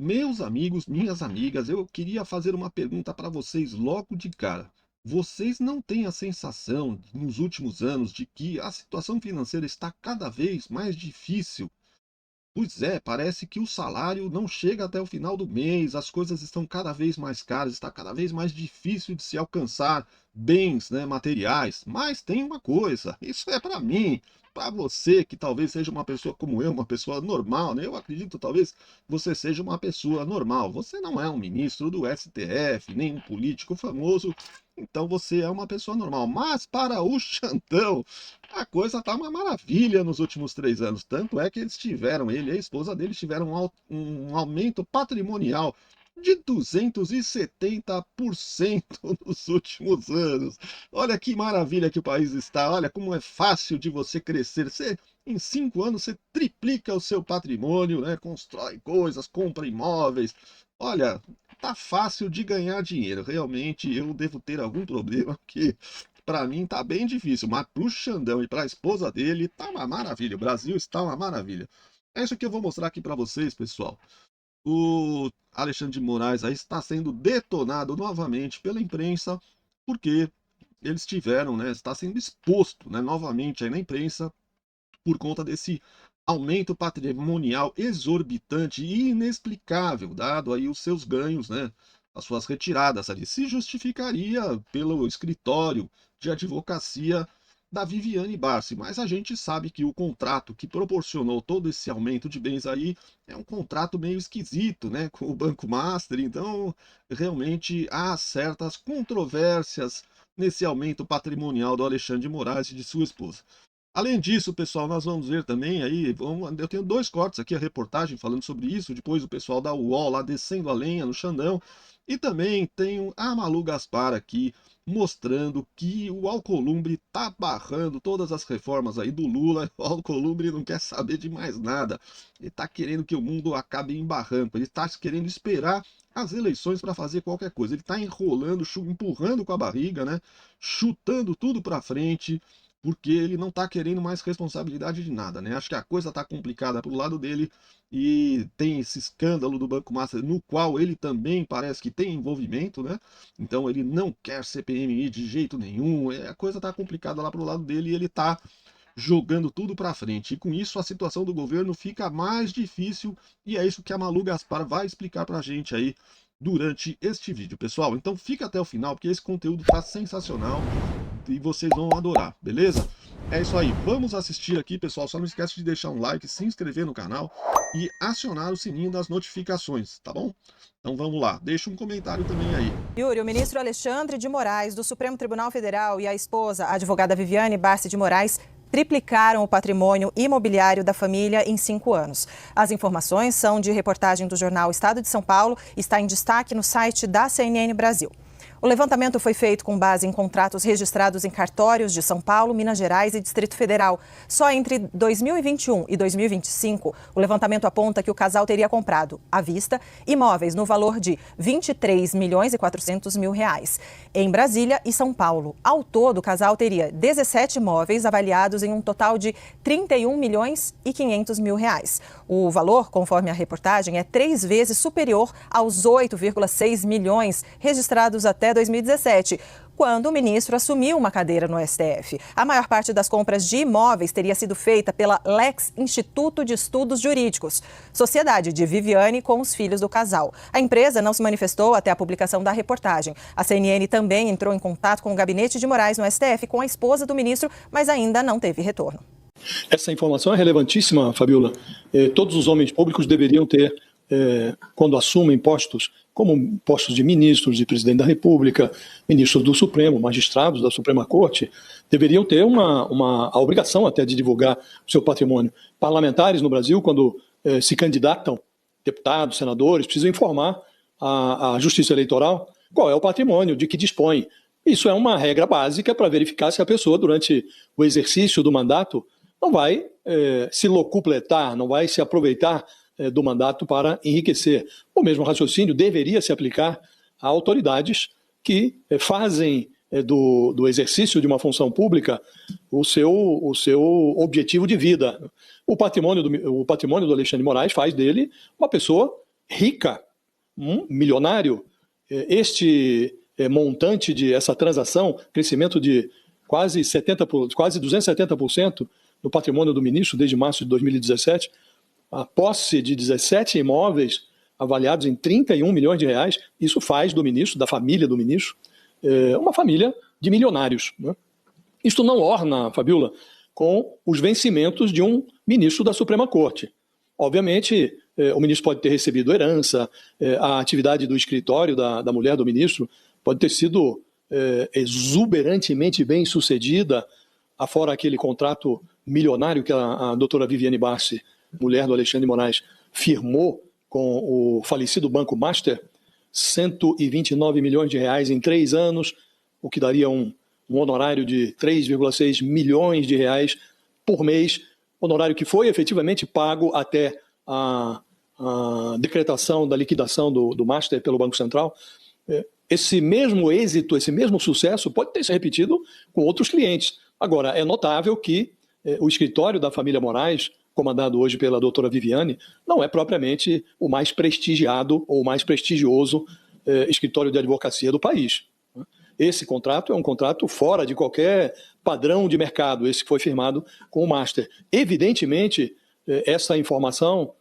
Meus amigos, minhas amigas, eu queria fazer uma pergunta para vocês logo de cara. Vocês não têm a sensação, nos últimos anos, de que a situação financeira está cada vez mais difícil? Pois é, parece que o salário não chega até o final do mês, as coisas estão cada vez mais caras, está cada vez mais difícil de se alcançar bens, né, materiais. Mas tem uma coisa, isso é para mim, para você que talvez seja uma pessoa como eu, uma pessoa normal, né? Eu acredito talvez você seja uma pessoa normal. Você não é um ministro do STF, nem um político famoso, então você é uma pessoa normal. Mas para o Xandão, a coisa tá uma maravilha nos últimos 3 anos. Tanto é que eles tiveram, ele e a esposa dele tiveram um aumento patrimonial de 270% nos últimos anos. Olha que maravilha que o país está. Olha como é fácil de você crescer. Em 5 anos você triplica o seu patrimônio, né? Constrói coisas, compra imóveis. Olha, tá fácil de ganhar dinheiro. Realmente eu devo ter algum problema que para mim tá bem difícil, mas pro Xandão e pra esposa dele tá uma maravilha. O Brasil está uma maravilha. É isso que eu vou mostrar aqui para vocês, pessoal. O Alexandre de Moraes aí está sendo detonado novamente pela imprensa, porque eles tiveram, né, está sendo exposto, né, novamente aí na imprensa por conta desse aumento patrimonial exorbitante e inexplicável, dado aí os seus ganhos, né, as suas retiradas ali. Se justificaria pelo escritório de advocacia da Viviane Barsi, mas a gente sabe que o contrato que proporcionou todo esse aumento de bens aí é um contrato meio esquisito, né, com o Banco Master, então realmente há certas controvérsias nesse aumento patrimonial do Alexandre de Moraes e de sua esposa. Além disso, pessoal, nós vamos ver também aí, eu tenho dois cortes aqui, a reportagem falando sobre isso, depois o pessoal da UOL lá descendo a lenha no Xandão, e também tenho a Malu Gaspar aqui mostrando que o Alcolumbre tá barrando todas as reformas aí do Lula. O Alcolumbre não quer saber de mais nada. Ele tá querendo que o mundo acabe em barranco, ele tá querendo esperar as eleições para fazer qualquer coisa. Ele tá enrolando, empurrando com a barriga, né? Chutando tudo para frente porque ele não está querendo mais responsabilidade de nada, né? Acho que a coisa está complicada pro lado dele e tem esse escândalo do Banco Master no qual ele também parece que tem envolvimento, né? Então ele não quer CPMI de jeito nenhum, a coisa está complicada lá pro lado dele e ele está jogando tudo para frente. E com isso a situação do governo fica mais difícil e é isso que a Malu Gaspar vai explicar para a gente aí durante este vídeo, pessoal. Então fica até o final porque esse conteúdo tá sensacional e vocês vão adorar, beleza? É isso aí, vamos assistir aqui, pessoal. Só não esquece de deixar um like, se inscrever no canal e acionar o sininho das notificações, tá bom? Então vamos lá, deixa um comentário também aí. Yuri, o ministro Alexandre de Moraes, do Supremo Tribunal Federal, e a esposa, a advogada Viviane Barsi de Moraes, triplicaram o patrimônio imobiliário da família em 5 anos. As informações são de reportagem do jornal Estado de São Paulo e está em destaque no site da CNN Brasil. O levantamento foi feito com base em contratos registrados em cartórios de São Paulo, Minas Gerais e Distrito Federal. Só entre 2021 e 2025, o levantamento aponta que o casal teria comprado, à vista, imóveis no valor de 23 milhões e 400 mil reais. Em Brasília e São Paulo, ao todo, o casal teria 17 imóveis avaliados em um total de 31 milhões e 500 mil reais. O valor, conforme a reportagem, é 3 vezes superior aos 8,6 milhões registrados até 2017, quando o ministro assumiu uma cadeira no STF. A maior parte das compras de imóveis teria sido feita pela Lex Instituto de Estudos Jurídicos, sociedade de Viviane com os filhos do casal. A empresa não se manifestou até a publicação da reportagem. A CNN também entrou em contato com o gabinete de Moraes no STF com a esposa do ministro, mas ainda não teve retorno. Essa informação é relevantíssima, Fabiola. Todos os homens públicos deveriam ter, quando assumem postos, como postos de ministros, de presidente da República, ministros do Supremo, magistrados da Suprema Corte, deveriam ter a obrigação até de divulgar o seu patrimônio. Parlamentares no Brasil, quando se candidatam, deputados, senadores, precisam informar à Justiça Eleitoral qual é o patrimônio de que dispõe. Isso é uma regra básica para verificar se a pessoa, durante o exercício do mandato, não vai se locupletar, não vai se aproveitar do mandato para enriquecer. O mesmo raciocínio deveria se aplicar a autoridades que fazem do exercício de uma função pública o seu objetivo de vida. O patrimônio do Alexandre de Moraes faz dele uma pessoa rica, milionário. Este montante de essa transação, crescimento de quase 270% no patrimônio do ministro desde março de 2017, a posse de 17 imóveis avaliados em 31 milhões de reais, isso faz do ministro, da família do ministro, uma família de milionários, né? Isto não orna, Fabiola, com os vencimentos de um ministro da Suprema Corte. Obviamente, o ministro pode ter recebido herança, a atividade do escritório da mulher do ministro pode ter sido exuberantemente bem sucedida, afora aquele contrato milionário que a doutora Viviane Barsi, mulher do Alexandre de Moraes, firmou com o falecido Banco Master, 129 milhões de reais em 3 anos, o que daria um honorário de 3,6 milhões de reais por mês, honorário que foi efetivamente pago até a decretação da liquidação do Master pelo Banco Central. Esse mesmo êxito, esse mesmo sucesso pode ter se repetido com outros clientes. Agora, é notável que o escritório da família Moraes, comandado hoje pela doutora Viviane, não é propriamente o mais prestigiado ou o mais prestigioso escritório de advocacia do país. Esse contrato é um contrato fora de qualquer padrão de mercado, esse que foi firmado com o Master. Evidentemente, essa informação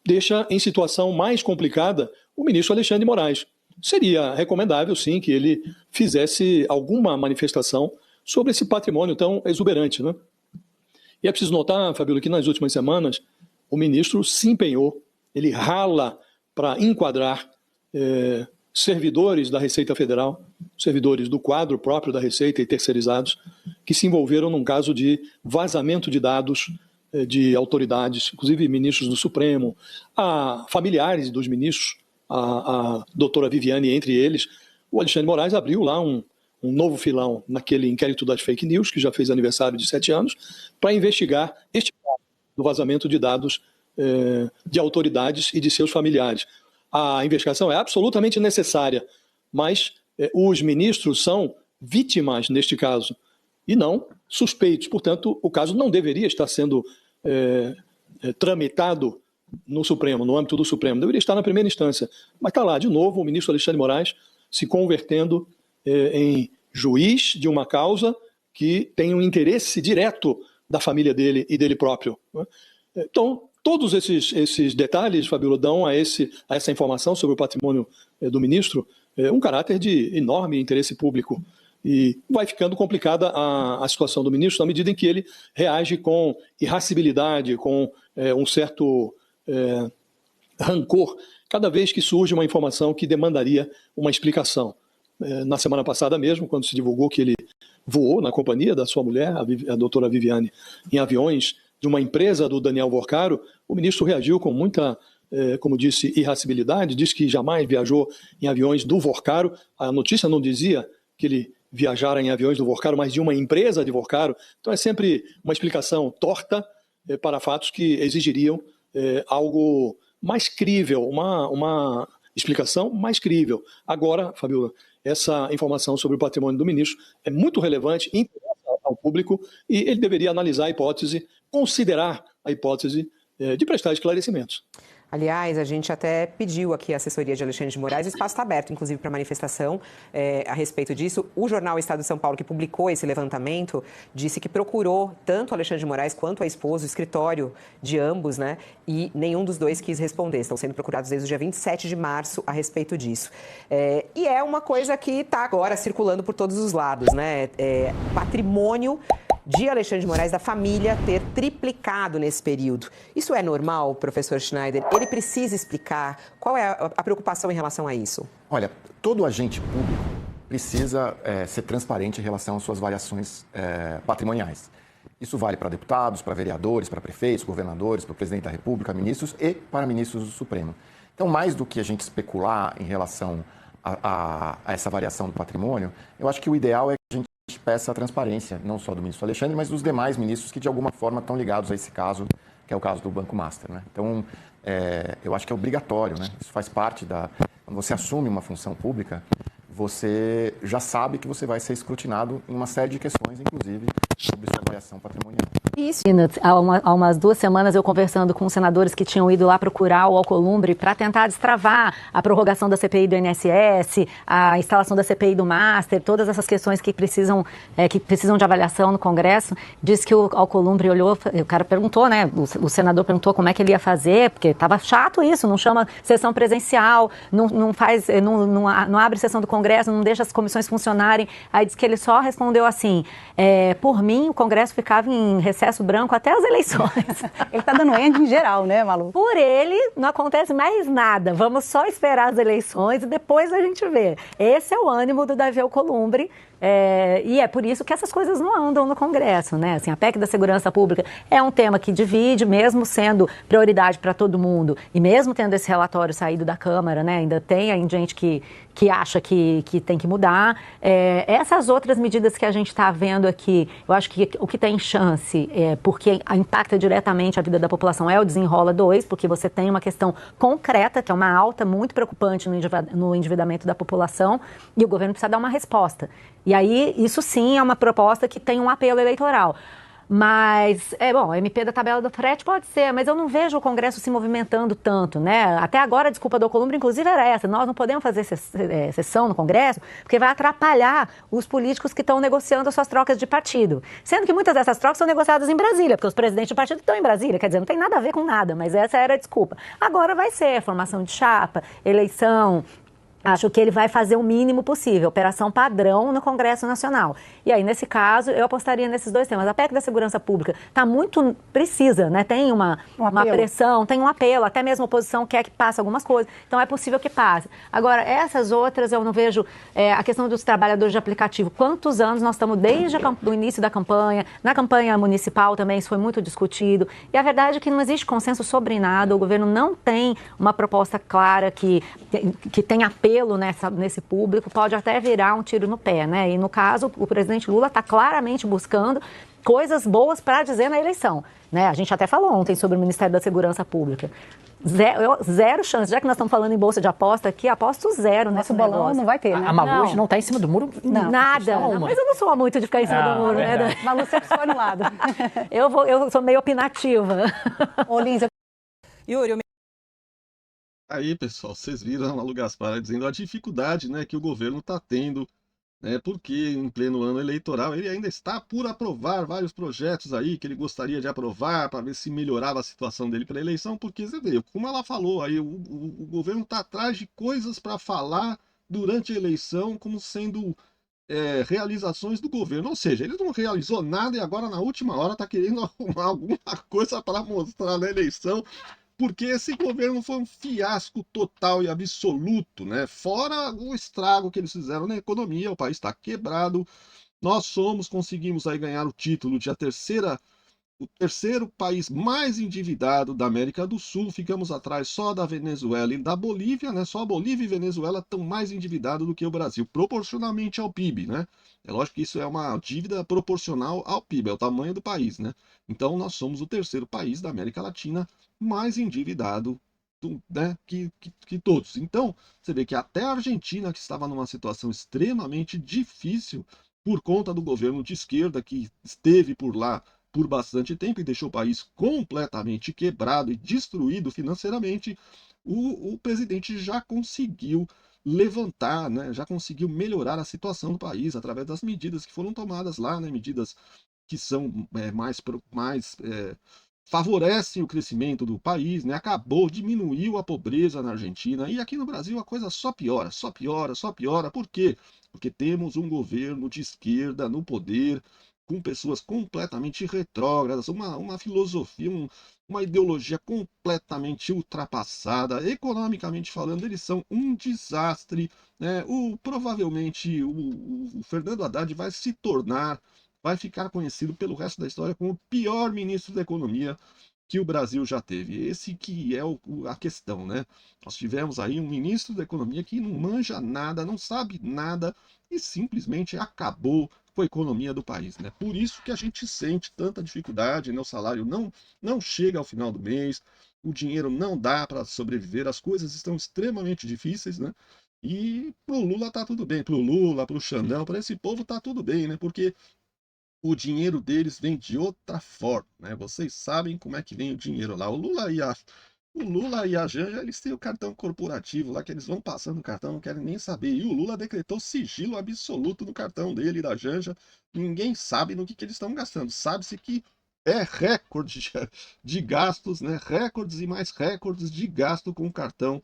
deixa em situação mais complicada o ministro Alexandre de Moraes. Seria recomendável, sim, que ele fizesse alguma manifestação sobre esse patrimônio tão exuberante, né? E é preciso notar, Fabíola, que nas últimas semanas o ministro se empenhou, ele rala para enquadrar servidores da Receita Federal, servidores do quadro próprio da Receita e terceirizados, que se envolveram num caso de vazamento de dados de autoridades, inclusive ministros do Supremo, a familiares dos ministros, a doutora Viviane entre eles. O Alexandre de Moraes abriu lá um novo filão naquele inquérito das fake news, que já fez aniversário de 7 anos, para investigar este caso do vazamento de dados de autoridades e de seus familiares. A investigação é absolutamente necessária, mas os ministros são vítimas neste caso e não suspeitos. Portanto, o caso não deveria estar sendo tramitado no Supremo, no âmbito do Supremo. Deveria estar na primeira instância. Mas está lá, de novo, o ministro Alexandre de Moraes se convertendo em juiz de uma causa que tem um interesse direto da família dele e dele próprio, né? Então, todos esses detalhes, Fabíola, dão a essa informação sobre o patrimônio do ministro um caráter de enorme interesse público. E vai ficando complicada a situação do ministro na medida em que ele reage com irascibilidade, com um certo rancor, cada vez que surge uma informação que demandaria uma explicação. Na semana passada mesmo, quando se divulgou que ele voou na companhia da sua mulher, a doutora Viviane, em aviões de uma empresa do Daniel Vorcaro, o ministro reagiu com muita, como disse, irascibilidade, disse que jamais viajou em aviões do Vorcaro. A notícia não dizia que ele viajara em aviões do Vorcaro, mas de uma empresa de Vorcaro. Então é sempre uma explicação torta para fatos que exigiriam algo mais crível, uma explicação mais crível. Agora, Fabíola, essa informação sobre o patrimônio do ministro é muito relevante, interessa ao público, e ele deveria analisar a hipótese, considerar a hipótese de prestar esclarecimentos. Aliás, a gente até pediu aqui a assessoria de Alexandre de Moraes, o espaço está aberto, inclusive, para manifestação a respeito disso. O jornal Estado de São Paulo, que publicou esse levantamento, disse que procurou tanto o Alexandre de Moraes quanto a esposa, o escritório de ambos, né? E nenhum dos dois quis responder. Estão sendo procurados desde o dia 27 de março a respeito disso. E é uma coisa que está agora circulando por todos os lados, né? Patrimônio de Alexandre de Moraes, da família, ter triplicado nesse período. Isso é normal, professor Schneider? Ele precisa explicar? Qual é a preocupação em relação a isso? Olha, todo agente público precisa ser transparente em relação às suas variações patrimoniais. Isso vale para deputados, para vereadores, para prefeitos, governadores, para o presidente da República, ministros e para ministros do Supremo. Então, mais do que a gente especular em relação a essa variação do patrimônio, eu acho que o ideal é que a gente peça a transparência, não só do ministro Alexandre, mas dos demais ministros que de alguma forma estão ligados a esse caso, que é o caso do Banco Master, né? Então, eu acho que é obrigatório, né? Isso faz parte quando você assume uma função pública, você já sabe que você vai ser escrutinado em uma série de questões, inclusive sobre sua variação patrimonial. Isso. Há umas 2 semanas eu conversando com senadores que tinham ido lá procurar o Alcolumbre para tentar destravar a prorrogação da CPI do INSS, a instalação da CPI do Master, todas essas questões que precisam de avaliação no Congresso. Disse que o Alcolumbre olhou, o cara perguntou, né, o senador perguntou como é que ele ia fazer, porque estava chato isso, não chama sessão presencial, não abre sessão do Congresso, não deixa as comissões funcionarem. Aí disse que ele só respondeu assim, por mim o Congresso ficava em recesso branco até as eleições. Ele tá dando end em geral, né, Malu? Por ele, não acontece mais nada. Vamos só esperar as eleições e depois a gente vê. Esse é o ânimo do Davi Alcolumbre. E é por isso que essas coisas não andam no Congresso, né? Assim, a PEC da segurança pública é um tema que divide, mesmo sendo prioridade para todo mundo, e mesmo tendo esse relatório saído da Câmara, né? Ainda tem gente que acha que tem que mudar. Essas outras medidas que a gente está vendo aqui, eu acho que o que tem chance, porque impacta diretamente a vida da população, é o Desenrola 2, porque você tem uma questão concreta, que é uma alta muito preocupante no endividamento da população, e o governo precisa dar uma resposta. E aí, isso sim é uma proposta que tem um apelo eleitoral. Mas, MP da tabela do frete pode ser, mas eu não vejo o Congresso se movimentando tanto, né? Até agora a desculpa do Alcolumbre, inclusive, era essa. Nós não podemos fazer sessão no Congresso, porque vai atrapalhar os políticos que estão negociando as suas trocas de partido. Sendo que muitas dessas trocas são negociadas em Brasília, porque os presidentes de partido estão em Brasília. Quer dizer, não tem nada a ver com nada, mas essa era a desculpa. Agora vai ser formação de chapa, eleição. Acho que ele vai fazer o mínimo possível, operação padrão no Congresso Nacional. E aí, nesse caso, eu apostaria nesses 2 temas. A PEC da segurança pública está muito precisa, né? Tem uma pressão, tem um apelo, até mesmo a oposição quer que passe algumas coisas. Então, é possível que passe. Agora, essas outras, eu não vejo a questão dos trabalhadores de aplicativo. Quantos anos nós estamos desde o início da campanha? Na campanha municipal também isso foi muito discutido. E a verdade é que não existe consenso sobre nada. O governo não tem uma proposta clara que tem apelo nesse público, pode até virar um tiro no pé, né? E no caso, o presidente Lula está claramente buscando coisas boas para dizer na eleição, né? A gente até falou ontem sobre o Ministério da Segurança Pública. Zero chance, já que nós estamos falando em bolsa de aposta aqui, aposto zero nesse bolão negócio. não vai ter, né? A Malu hoje não está em cima do muro? Não, nada. Mas eu não sou muito de ficar em cima do muro, né? Malu sempre foi no lado. Eu sou meio opinativa. Ô, Lins, Yuri, Aí, pessoal, vocês viram a Malu Gaspar dizendo a dificuldade, né, que o governo está tendo, né, porque em pleno ano eleitoral ele ainda está por aprovar vários projetos aí que ele gostaria de aprovar para ver se melhorava a situação dele para a eleição, porque você vê, como ela falou, aí o governo está atrás de coisas para falar durante a eleição como sendo realizações do governo, ou seja, ele não realizou nada e agora na última hora está querendo arrumar alguma coisa para mostrar na eleição, porque esse governo foi um fiasco total e absoluto, né? Fora o estrago que eles fizeram na economia, o país está quebrado. Nós conseguimos aí ganhar o título de o terceiro país mais endividado da América do Sul. Ficamos atrás só da Venezuela e da Bolívia, né? Só a Bolívia e Venezuela estão mais endividados do que o Brasil, proporcionalmente ao PIB, né? É lógico que isso é uma dívida proporcional ao PIB, é o tamanho do país, né? Então nós somos o terceiro país da América Latina mais endividado, né, que todos. Então, você vê que até a Argentina, que estava numa situação extremamente difícil por conta do governo de esquerda que esteve por lá por bastante tempo e deixou o país completamente quebrado e destruído financeiramente, o presidente já conseguiu levantar, né, já conseguiu melhorar a situação do país através das medidas que foram tomadas lá, né, medidas que são mais favorecem o crescimento do país, né? Diminuiu a pobreza na Argentina, e aqui no Brasil a coisa só piora, só piora, só piora. Por quê? Porque temos um governo de esquerda no poder, com pessoas completamente retrógradas, uma filosofia, uma ideologia completamente ultrapassada. Economicamente falando, eles são um desastre, né? Provavelmente o Fernando Haddad vai ficar conhecido pelo resto da história como o pior ministro da economia que o Brasil já teve. Esse que é a questão, né? Nós tivemos aí um ministro da economia que não manja nada, não sabe nada e simplesmente acabou com a economia do país, né? Por isso que a gente sente tanta dificuldade, né? O salário não chega ao final do mês, o dinheiro não dá para sobreviver, as coisas estão extremamente difíceis, né? E pro Lula tá tudo bem, pro Lula, pro Xandão, para esse povo tá tudo bem, né? Porque o dinheiro deles vem de outra forma, né? Vocês sabem como é que vem o dinheiro lá. O Lula e a Janja, eles têm o cartão corporativo lá, que eles vão passando o cartão, não querem nem saber. E o Lula decretou sigilo absoluto no cartão dele e da Janja. Ninguém sabe no que eles estão gastando. Sabe-se que é recorde de gastos, né? Recordes e mais recordes de gasto com o cartão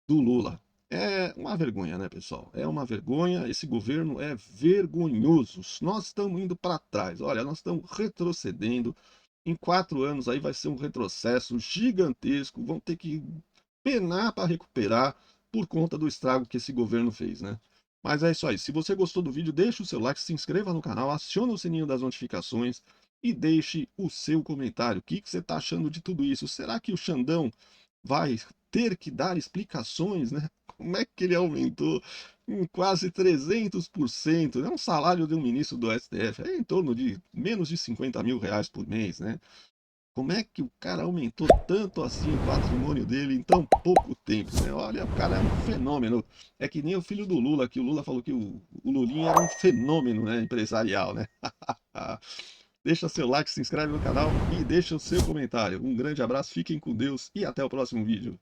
do Lula. É uma vergonha, né, pessoal? É uma vergonha. Esse governo é vergonhoso. Nós estamos indo para trás. Olha, nós estamos retrocedendo. Em 4 anos aí vai ser um retrocesso gigantesco. Vão ter que penar para recuperar por conta do estrago que esse governo fez, né? Mas é isso aí. Se você gostou do vídeo, deixe o seu like, se inscreva no canal, acione o sininho das notificações e deixe o seu comentário. O que você está achando de tudo isso? Será que o Xandão vai ter que dar explicações, né? Como é que ele aumentou em quase 300%? É um salário de um ministro do STF, é em torno de menos de 50 mil reais por mês, né? Como é que o cara aumentou tanto assim o patrimônio dele em tão pouco tempo, né? Olha, o cara é um fenômeno. É que nem o filho do Lula, que o Lula falou que o Lulinha era um fenômeno, né, empresarial, né? Deixa seu like, se inscreve no canal e deixa o seu comentário. Um grande abraço, fiquem com Deus e até o próximo vídeo.